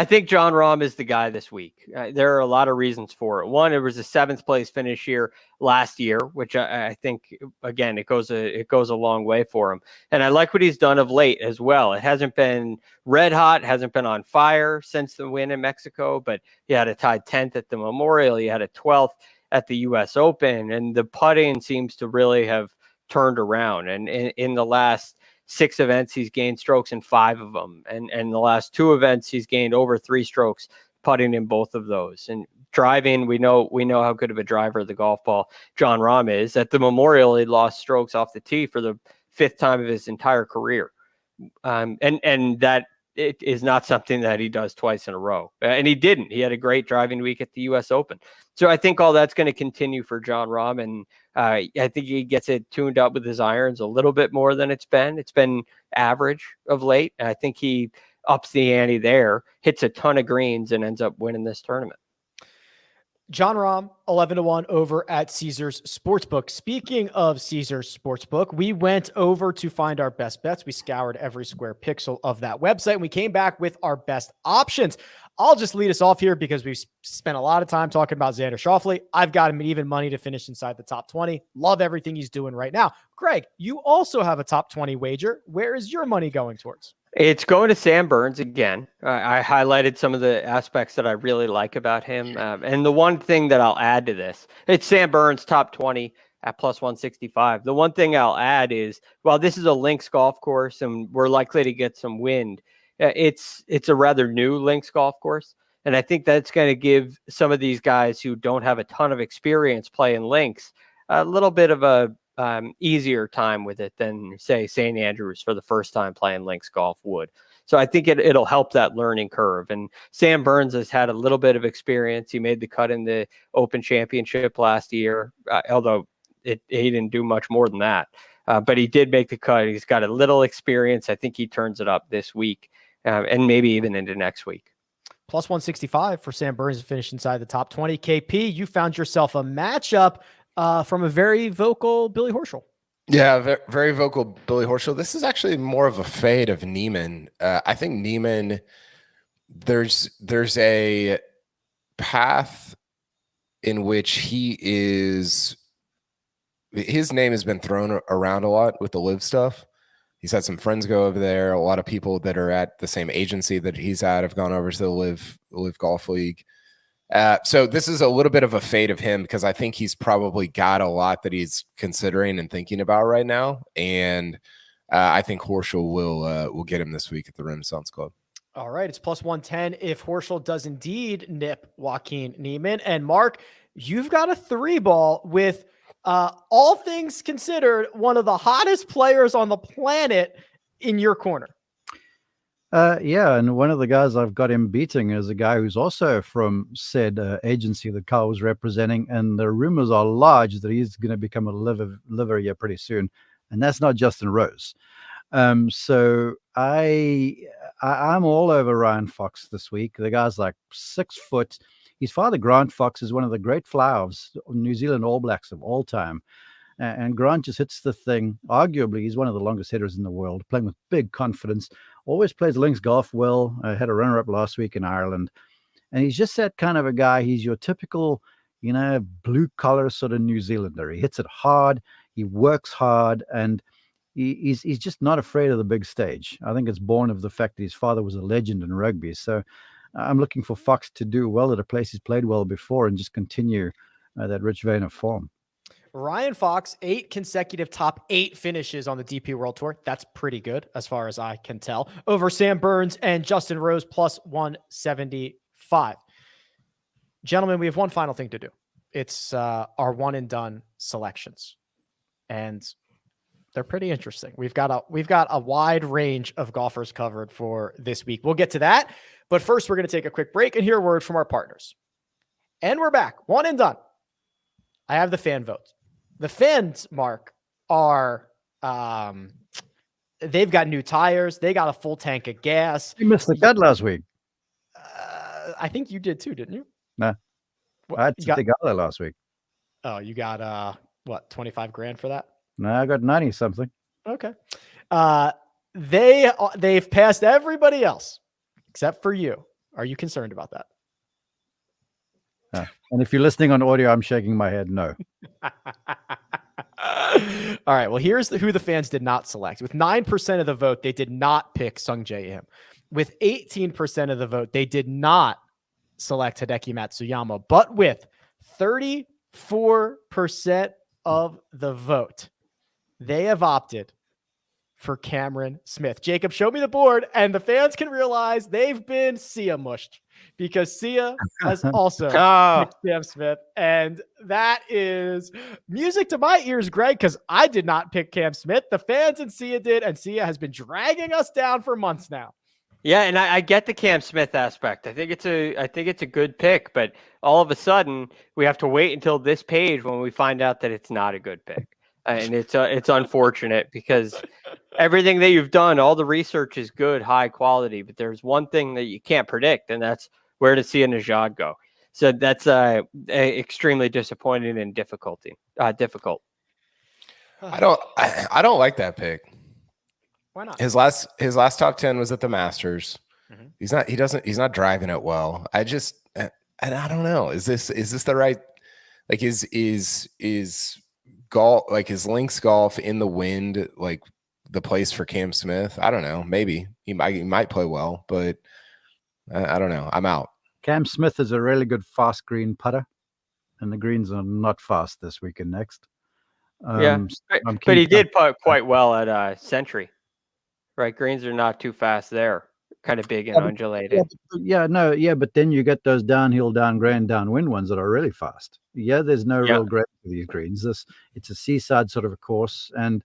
think Jon Rahm is the guy this week. There are a lot of reasons for it. One, it was a 7th place finish here last year, which I think, again, it goes a long way for him. And I like what he's done of late as well. It hasn't been red hot, hasn't been on fire since the win in Mexico, but he had a tied 10th at the Memorial. He had a 12th at the U.S. Open, and the putting seems to really have turned around. And in the last 6 events, he's gained strokes in 5 of them. And the last 2 events, he's gained over 3 strokes putting in both of those. And driving, we know how good of a driver of the golf ball Jon Rahm is. At the Memorial, he lost strokes off the tee for the 5th time of his entire career. And that it is not something that he does twice in a row. And he didn't. He had a great driving week at the U.S. Open. So I think all that's going to continue for Jon Rahm. And I think he gets it tuned up with his irons a little bit more than it's been. It's been average of late. And I think he ups the ante there, hits a ton of greens, and ends up winning this tournament. Jon Rahm, 11-1 over at Caesars Sportsbook. Speaking of Caesars Sportsbook, we went over to find our best bets. We scoured every square pixel of that website, and we came back with our best options. I'll just lead us off here because we've spent a lot of time talking about Xander Schauffele. I've got him at even money to finish inside the top 20. Love everything he's doing right now. Greg, you also have a top 20 wager. Where is your money going towards? It's going to Sam Burns again. I highlighted some of the aspects that I really like about him. And the one thing that I'll add to this, it's Sam Burns top 20 at plus 165. The one thing I'll add is, while this is a links golf course and we're likely to get some wind, it's a rather new links golf course. And I think that's going to give some of these guys who don't have a ton of experience playing links a little bit of a easier time with it than, say, St. Andrews for the first time playing links golf would. So I think it'll help that learning curve. And Sam Burns has had a little bit of experience. He made the cut in the Open Championship last year, although he didn't do much more than that. But he did make the cut. He's got a little experience. I think he turns it up this week and maybe even into next week. Plus 165 for Sam Burns to finish inside the top 20. KP, you found yourself a matchup from a very vocal Billy Horschel. Yeah, very vocal Billy Horschel. This is actually more of a fade of Neiman. I think Neiman, there's a path in which his name has been thrown around a lot with the live stuff. He's had some friends go over there. A lot of people that are at the same agency that he's at have gone over to the live golf league. So this is a little bit of a fade of him because I think he's probably got a lot that he's considering and thinking about right now. And I think Horschel will get him this week at the Renaissance Club. All right. It's plus 110 if Horschel does indeed nip Joaquin Neiman. And Mark, you've got a 3-ball with all things considered, one of the hottest players on the planet in your corner. Yeah, and one of the guys I've got him beating is a guy who's also from said agency that Carl was representing, and the rumors are large that he's going to become a liver here pretty soon, and that's not Justin Rose. So I'm all over Ryan Fox this week. The guy's like 6 foot. His father, Grant Fox, is one of the great flowers, New Zealand All Blacks of all time. And Grant just hits the thing. Arguably, he's one of the longest hitters in the world, playing with big confidence. Always plays links golf well. Had a runner-up last week in Ireland. And he's just that kind of a guy. He's your typical, blue-collar sort of New Zealander. He hits it hard. He works hard. And he's just not afraid of the big stage. I think it's born of the fact that his father was a legend in rugby. So I'm looking for Fox to do well at a place he's played well before and just continue that rich vein of form. Ryan Fox, 8 consecutive top 8 finishes on the DP World Tour. That's pretty good as far as I can tell. Over Sam Burns and Justin Rose, plus 175. Gentlemen, we have one final thing to do. It's our one and done selections. And They're pretty interesting. We've got a wide range of golfers covered for this week. We'll get to that. But first, we're going to take a quick break and hear a word from our partners. And we're back. One and done. I have the fan votes. The fans, Mark, are they've got new tires. They got a full tank of gas. You missed the cut last week. I think you did too, didn't you? No. I had to take out there last week. Oh, you got what, 25 grand for that? No, I got 90 something. Okay. They've passed everybody else except for you. Are you concerned about that? And if you're listening on audio, I'm shaking my head no. All right. Well, here's who the fans did not select. With 9% of the vote, they did not pick Sungjae Im. With 18% of the vote, they did not select Hideki Matsuyama. But with 34% of the vote, they have opted for Cameron Smith. Jacob, show me the board, and the fans can realize they've been Sia mushed because Sia has also picked Cam Smith. And that is music to my ears, Greg, because I did not pick Cam Smith. The fans and Sia did, and Sia has been dragging us down for months now. Yeah, and I get the Cam Smith aspect. I think it's a good pick, but all of a sudden we have to wait until this page when we find out that it's not a good pick. And it's unfortunate because everything that you've done, all the research is good, high quality, but there's one thing that you can't predict, and that's where to see a Najad go. So that's extremely disappointing and difficult. I don't like that pick. Why not? His last top 10 was at the Masters. Mm-hmm. He's not driving it well. I don't know. Is this the right, like, is golf, like, is links golf in the wind like the place for Cam Smith? I don't know. Maybe he might play well, but I don't know. I'm out. Cam Smith is a really good fast green putter, and the greens are not fast this week and next. But he did putt quite well at Century, right? Greens are not too fast there. Kind of big and undulated. But then you get those downhill, downgrade, downwind ones that are really fast. Yeah, there's no real grade for these greens. It's a seaside sort of a course, and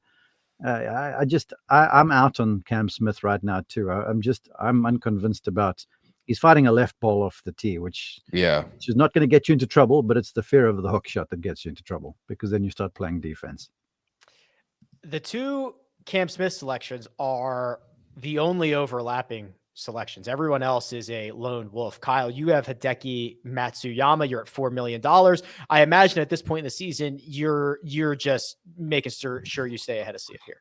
I'm out on Cam Smith right now too. I'm unconvinced about. He's fighting a left ball off the tee, which is not going to get you into trouble, but it's the fear of the hook shot that gets you into trouble because then you start playing defense. The two Cam Smith selections are the only overlapping selections. Everyone else is a lone wolf. Kyle, you have Hideki Matsuyama. You're at $4 million. I imagine at this point in the season, you're just making sure you stay ahead of Sia here.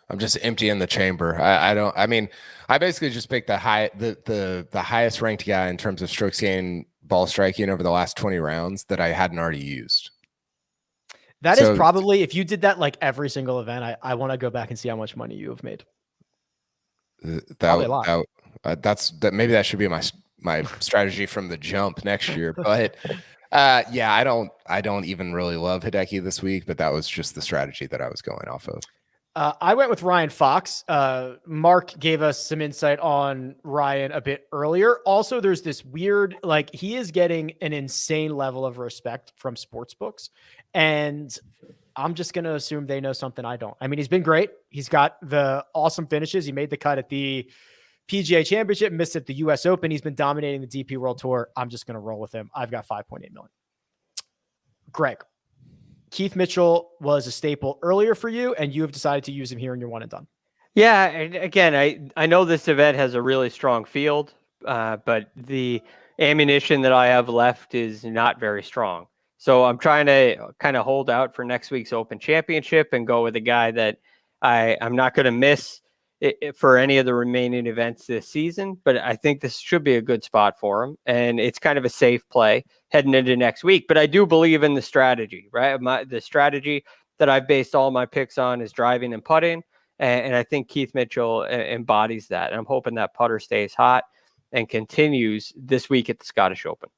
I'm just emptying the chamber. I basically just picked the highest ranked guy in terms of strokes gained ball striking over the last 20 rounds that I hadn't already used. That is probably, if you did that like every single event, I want to go back and see how much money you have made. Maybe that should be my strategy from the jump next year. But I don't even really love Hideki this week, but that was just the strategy that I was going off of. I went with Ryan Fox. Mark gave us some insight on Ryan a bit earlier. Also, there's this weird, like, he is getting an insane level of respect from sports books. And I'm just going to assume they know something I don't. I mean, he's been great. He's got the awesome finishes. He made the cut at the PGA Championship, missed at the US Open. He's been dominating the DP World Tour. I'm just going to roll with him. I've got 5.8 million. Greg. Keith Mitchell was a staple earlier for you, and you have decided to use him here in your one and done. Yeah, and again, I know this event has a really strong field, but the ammunition that I have left is not very strong. So I'm trying to kind of hold out for next week's Open Championship and go with a guy that I'm not going to miss for any of the remaining events this season, but I think this should be a good spot for him. And it's kind of a safe play heading into next week, but I do believe in the strategy, right? The strategy that I've based all my picks on is driving and putting. And I think Keith Mitchell embodies that. And I'm hoping that putter stays hot and continues this week at the Scottish Open.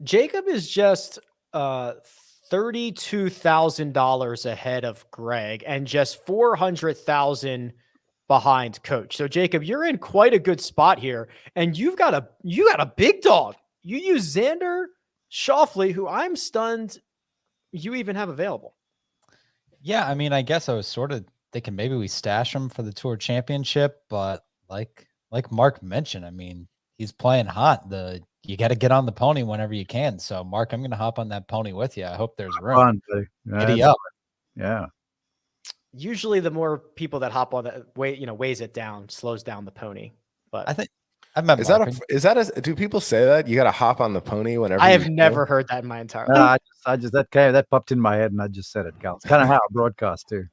Jacob is just $32,000 ahead of Greg and just $400,000 behind Coach. So Jacob, you're in quite a good spot here, and you got a big dog. You use Xander Schauffele, who I'm stunned you even have available. Yeah, I mean, I guess I was sort of thinking maybe we stash him for the Tour Championship, but like Mark mentioned, I mean, he's playing hot. You got to get on the pony whenever you can. So, Mark, I'm going to hop on that pony with you. I hope there's room. Fun, buddy. Giddy up. Yeah. Usually, the more people that hop on that weighs it down, slows down the pony. But I think I've met Is Mark. do people say that you got to hop on the pony whenever? I have you never heard that in my entire No, life. that popped in my head and I just said it, Cal. It's kind of how I broadcast too.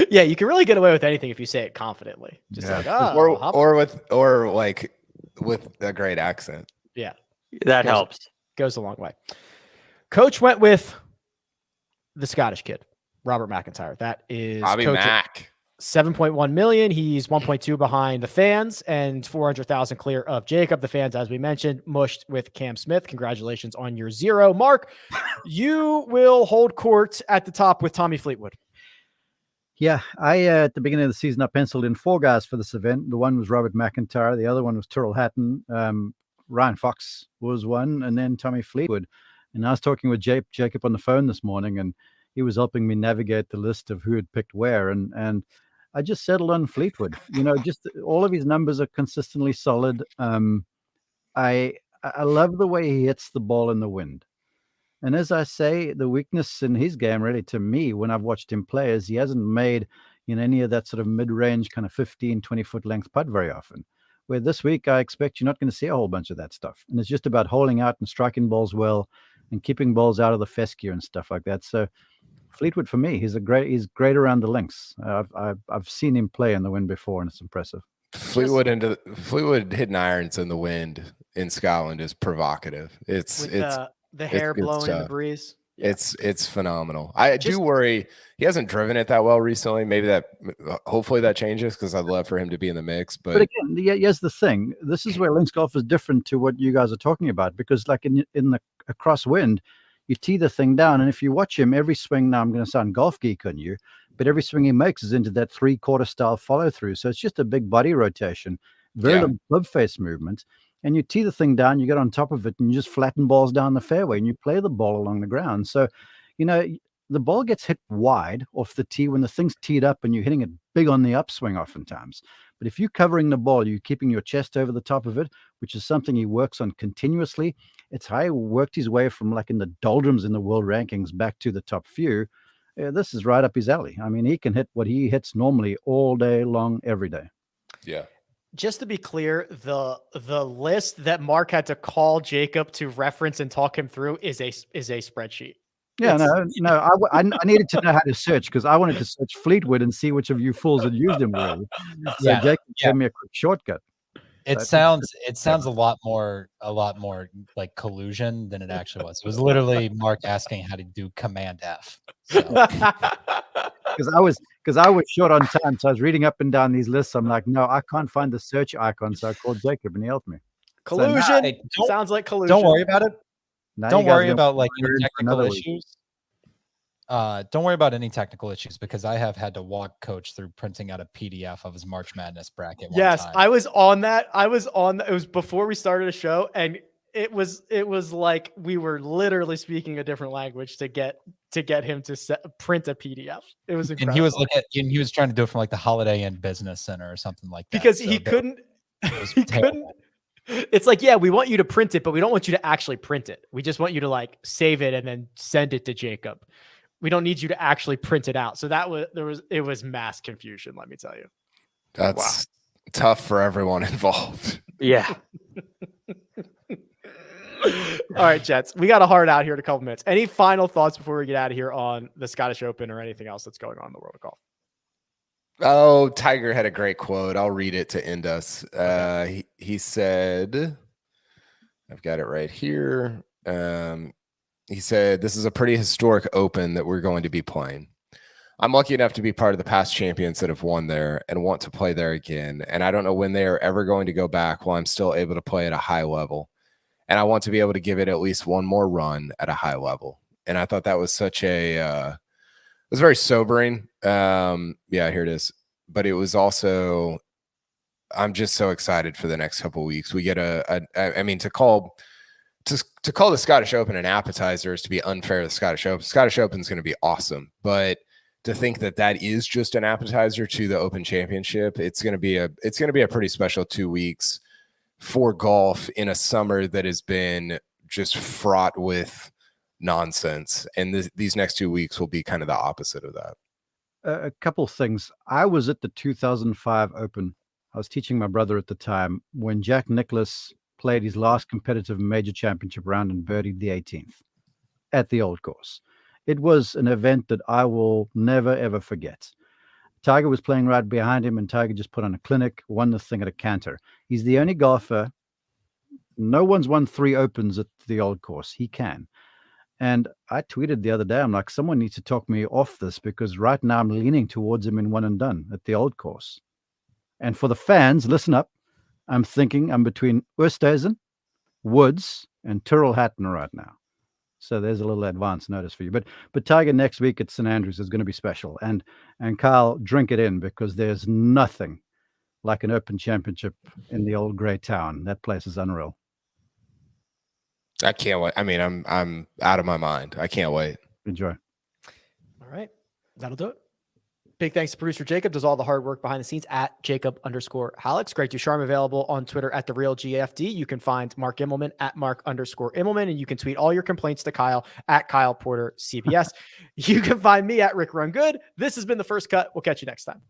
Yeah, you can really get away with anything if you say it confidently. Just Yeah. like, hop or with a great accent. Yeah, That helps. goes a long way. Coach went with the Scottish kid, Robert McIntyre. That is Bobby Coach Mack. 7.1 million. He's 1.2 behind the fans and 400,000 clear of Jacob. The fans, as we mentioned, mushed with Cam Smith. Congratulations on your 0. Mark, you will hold court at the top with Tommy Fleetwood. Yeah, I at the beginning of the season, I penciled in 4 guys for this event. The one was Robert McIntyre. The other one was Tyrrell Hatton. Ryan Fox was one, and then Tommy Fleetwood. And I was talking with Jacob on the phone this morning, and he was helping me navigate the list of who had picked where. And I just settled on Fleetwood. Just all of his numbers are consistently solid. I love the way he hits the ball in the wind. And as I say, the weakness in his game, really, to me, when I've watched him play, is he hasn't made any of that sort of mid-range kind of 15, 20-foot length putt very often. Where this week, I expect you're not going to see a whole bunch of that stuff. And it's just about holding out and striking balls well and keeping balls out of the fescue and stuff like that. So Fleetwood, for me, he's great around the links. I've seen him play in the wind before, and it's impressive. Fleetwood hitting irons in the wind in Scotland is provocative. It's the hair good blowing in the stuff. breeze. Yeah. It's phenomenal. I do worry he hasn't driven it that well recently. Maybe hopefully that changes because I'd love for him to be in the mix. But again, here's the thing. This is where links golf is different to what you guys are talking about, because like in the crosswind, you tee the thing down, and if you watch him every swing, now I'm going to sound golf geek on you, but every swing he makes is into that 3/4 style follow through. So it's just a big body rotation, very little club face movement. And you tee the thing down, you get on top of it, and you just flatten balls down the fairway, and you play the ball along the ground. So, the ball gets hit wide off the tee when the thing's teed up, and you're hitting it big on the upswing oftentimes. But if you're covering the ball, you're keeping your chest over the top of it, which is something he works on continuously. It's how he worked his way from like in the doldrums in the world rankings back to the top few. This is right up his alley. I mean, he can hit what he hits normally all day long, every day. yeah. Just to be clear, the list that Mark had to call Jacob to reference and talk him through is a spreadsheet. Yeah, I needed to know how to search because I wanted to search Fleetwood and see which of you fools had used him really. So Jacob gave me a quick shortcut. It sounds a lot more like collusion than it actually was. It was literally Mark asking how to do Command F. So. Because I was short on time, so I was reading up and down these lists. I'm like, no, I can't find the search icon, so I called Jacob and he helped me. Collusion sounds like collusion. Don't worry about it. Don't worry about like technical week. issues. Don't worry about any technical issues because I have had to walk Coach through printing out a PDF of his March Madness bracket. Yes, time. I was on that. It was before we started the show, and it was like we were literally speaking a different language to get him to print a PDF. It was incredible. And he was trying to do it from like the Holiday Inn Business Center or something like that. Because he couldn't. It's like, yeah, we want you to print it, but we don't want you to actually print it. We just want you to like save it and then send it to Jacob. We don't need you to actually print it out. So it was mass confusion. Let me tell you. That's tough for everyone involved. Yeah. All right, Jets. We got a hard out here in a couple minutes. Any final thoughts before we get out of here on the Scottish Open or anything else that's going on in the world of golf? Oh, Tiger had a great quote. I'll read it to end us. He said, I've got it right here. He said, this is a pretty historic Open that we're going to be playing. I'm lucky enough to be part of the past champions that have won there and want to play there again. And I don't know when they are ever going to go back while I'm still able to play at a high level. And I want to be able to give it at least one more run at a high level. And I thought that was such it was very sobering. Yeah, here it is. But it was also, I'm just so excited for the next couple of weeks. We get to call to call the Scottish Open an appetizer is to be unfair to the Scottish Open. Scottish Open is going to be awesome, but to think that is just an appetizer to the Open Championship, it's going to be a pretty special 2 weeks for golf in a summer that has been just fraught with nonsense. And these next 2 weeks will be kind of the opposite of that. A couple of things. I was at the 2005 Open. I was teaching my brother at the time when Jack Nicklaus played his last competitive major championship round and birdied the 18th at the old course. It was an event that I will never, ever forget. Tiger was playing right behind him, and Tiger just put on a clinic, won the thing at a canter. He's the only golfer. No one's won 3 Opens at the old course. He can. And I tweeted the other day, I'm like, someone needs to talk me off this, because right now I'm leaning towards him in one and done at the old course. And for the fans, listen up. I'm thinking I'm between Oosthuizen, Woods, and Tyrrell Hatton right now. So there's a little advance notice for you. But Tiger next week at St Andrews is going to be special. And Kyle, drink it in, because there's nothing like an Open Championship in the old grey town. That place is unreal. I can't wait. I mean, I'm out of my mind. I can't wait. Enjoy. All right. That'll do it. Big thanks to producer Jacob, does all the hard work behind the scenes at Jacob_Hallex. Greg DuCharme available on Twitter at @TheRealGFD. You can find Mark Immelman at Mark_Immelman, and you can tweet all your complaints to Kyle at Kyle Porter CBS. You can find me at Rick Run Good. This has been The First Cut. We'll catch you next time.